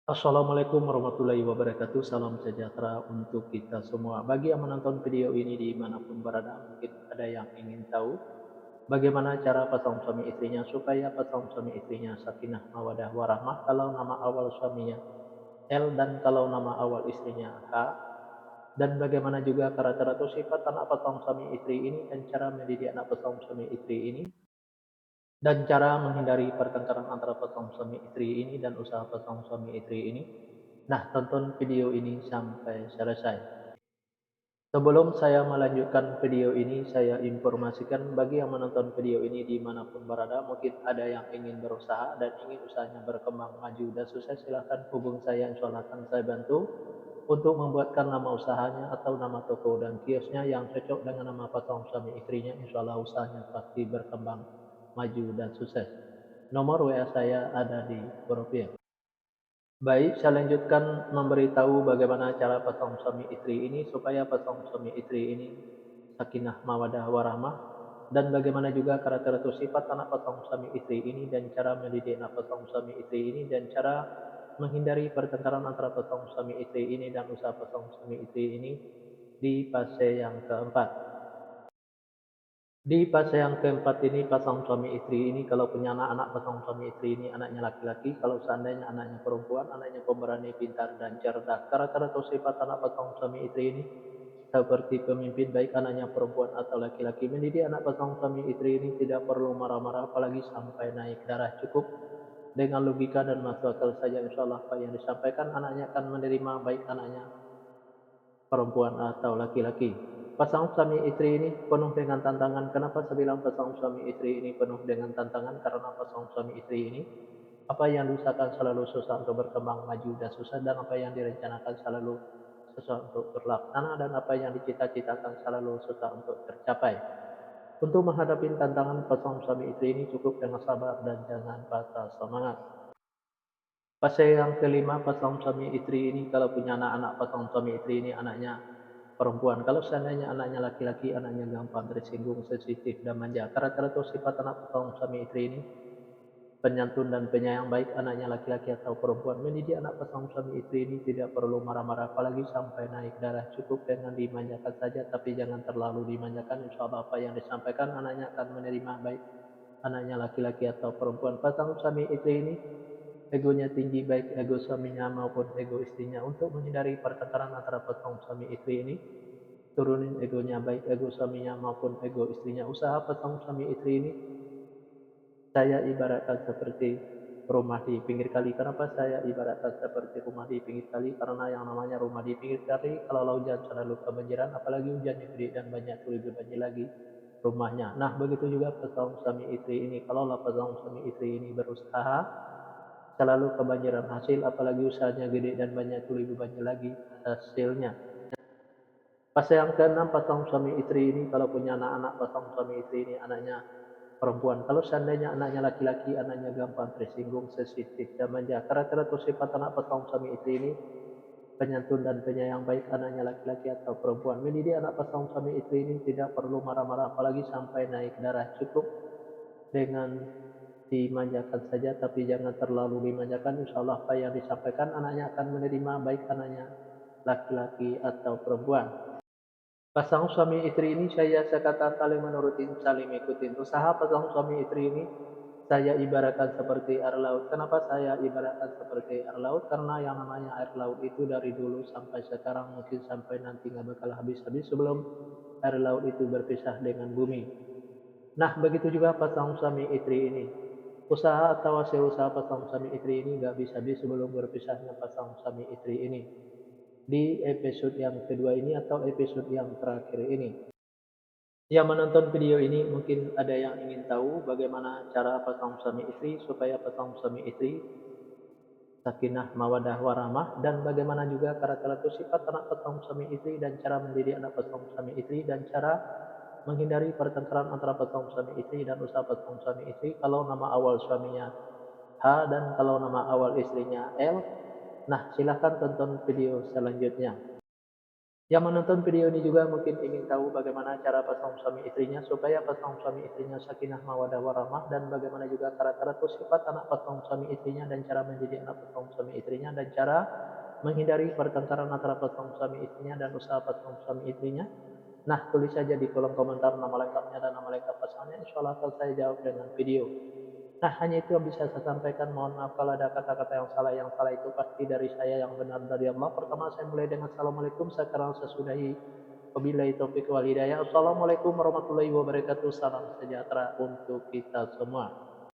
Assalamualaikum warahmatullahi wabarakatuh. Salam sejahtera untuk kita semua. Bagi yang menonton video ini dimanapun berada, mungkin ada yang ingin tahu bagaimana cara pasangan suami istrinya supaya pasangan suami istrinya sakinah mawadah warahmah kalau nama awal suaminya L dan kalau nama awal istrinya H, dan bagaimana juga karakter atau sifat anak pasangan suami istri ini dan cara mendidik anak pasangan suami istri ini dan cara menghindari pertengkaran antara pasangan suami istri ini dan usaha pasangan suami istri ini. Nah, tonton video ini sampai selesai. Sebelum saya melanjutkan video ini, saya informasikan bagi yang menonton video ini dimanapun berada, mungkin ada yang ingin berusaha dan ingin usahanya berkembang maju dan sukses, silahkan hubung saya, insya Allah akan saya bantu untuk membuatkan nama usahanya atau nama toko dan kiosnya yang cocok dengan nama pasangan suami istrinya. Insya Allah usahanya pasti berkembang maju dan sukses. Nomor WA saya ada di profil. Baik, saya lanjutkan memberitahu bagaimana cara pasangan suami istri ini supaya pasangan suami istri ini sakinah mawadah warahmah, dan bagaimana juga karakter atau sifat anak pasangan suami istri ini dan cara mendidik anak pasangan suami istri ini dan cara menghindari pertengkaran antara pasangan suami istri ini dan usaha pasangan suami istri ini di fase yang keempat. Di fase yang keempat ini pasangan suami istri ini kalau punya anak-anak, pasangan suami istri ini anaknya laki-laki, kalau seandainya anaknya perempuan, anaknya pemberani, pintar dan cerdas. Karakter atau sifat anak pasangan suami istri ini seperti pemimpin, baik anaknya perempuan atau laki-laki. Mendidik anak pasangan suami istri ini tidak perlu marah-marah apalagi sampai naik darah, cukup dengan logika dan masuk akal saja, insya Allah apa yang disampaikan anaknya akan menerima, baik anaknya perempuan atau laki-laki. Pasangan suami istri ini penuh dengan tantangan. Kenapa saya bilang pasangan suami istri ini penuh dengan tantangan? Karena pasangan suami istri ini apa yang diusahakan selalu susah untuk berkembang maju dan susah, dan apa yang direncanakan selalu susah untuk terlaksana, dan apa yang dicita-citakan selalu susah untuk tercapai. Untuk menghadapi tantangan pasangan suami istri ini cukup dengan sabar dan jangan patah semangat. Fase yang kelima pasangan suami istri ini kalau punya anak-anak, pasangan suami istri ini anaknya perempuan. Kalau seandainya anaknya laki-laki, anaknya gampang tersinggung, sensitif dan manja. Karakter atau sifat anak pasangan suami istri ini penyantun dan penyayang, baik anaknya laki-laki atau perempuan. Mendidik anak pasangan suami istri ini tidak perlu marah-marah apalagi sampai naik darah, cukup dengan dimanjakan saja tapi jangan terlalu dimanjakan. Insya Allah apa yang disampaikan anaknya akan menerima, baik anaknya laki-laki atau perempuan. Pasangan suami istri ini egonya tinggi, baik ego suaminya maupun ego istrinya. Untuk menghindari pertengkaran antara pasangan suami istri ini, turunin egonya, baik ego suaminya maupun ego istrinya. Usaha pasangan suami istri ini saya ibaratkan seperti rumah di pinggir kali. Kenapa saya ibaratkan seperti rumah di pinggir kali? Karena yang namanya rumah di pinggir kali, kalau hujan selalu kebanjiran, apalagi hujannya gede dan banyak lebih banjir lagi rumahnya. Nah, begitu juga pasangan suami istri ini. Kalau pasangan suami istri ini berusaha, selalu kebanjiran hasil, apalagi usahanya gede dan banyak lebih banyak lagi hasilnya. Fase yang keenam pasangan suami istri ini kalau punya anak-anak, pasangan suami istri ini anaknya perempuan. Kalau seandainya anaknya laki-laki, anaknya gampang tersinggung, sensitif dan manja. Karakter atau sifat anak pasangan suami istri ini penyantun dan penyayang, baik anaknya laki-laki atau perempuan. Mendidik anak pasangan suami istri ini tidak perlu marah-marah apalagi sampai naik darah, cukup dengan dimanjakan saja tapi jangan terlalu dimanjakan. Insya Allah apa yang disampaikan anaknya akan menerima, baik anaknya laki-laki atau perempuan. Pasangan suami istri ini saya sekata saling menurutin, saling ikutin. Usaha pasangan suami istri ini saya ibaratkan seperti air laut. Kenapa saya ibaratkan seperti air laut? Karena yang namanya air laut itu dari dulu sampai sekarang, mungkin sampai nanti nggak bakal habis-habis sebelum air laut itu berpisah dengan bumi. Nah, begitu juga pasangan suami istri ini. Usaha atau hasil usaha pasangan suami istri ini nggak bisa habis sebelum berpisahnya pasangan suami istri ini. Di episode yang kedua ini atau episode yang terakhir ini. Yang menonton video ini mungkin ada yang ingin tahu bagaimana cara pasangan suami istri supaya pasangan suami istri sakinah mawadah warahmah, dan bagaimana juga karakter atau sifat anak pasangan suami istri dan cara mendidik anak pasangan suami istri dan cara menghindari pertengkaran antara pasangan suami istri dan usaha pasangan suami istri kalau nama awal suaminya H dan kalau nama awal istrinya L. Nah, silahkan tonton video selanjutnya. Yang menonton video ini juga mungkin ingin tahu bagaimana cara pasangan suami istrinya supaya pasangan suami istrinya sakinah mawaddah warahmah, dan bagaimana juga karakter atau sifat anak pasangan suami istrinya dan cara mendidik anak pasangan suami istrinya dan cara menghindari pertengkaran antara pasangan suami istrinya dan usaha pasangan suami istrinya. Nah, tulis saja di kolom komentar nama lengkapnya dan nama lengkap pasangannya. Insya Allah akan saya jawab dengan video. Nah, hanya itu yang bisa saya sampaikan. Mohon maaf kalau ada kata-kata yang salah. Yang salah itu pasti dari saya, yang benar dari Allah. Pertama saya mulai dengan Assalamualaikum, sekarang saya sudahi. Wabillahi taufiq wal hidayah. Assalamualaikum warahmatullahi wabarakatuh. Salam sejahtera untuk kita semua.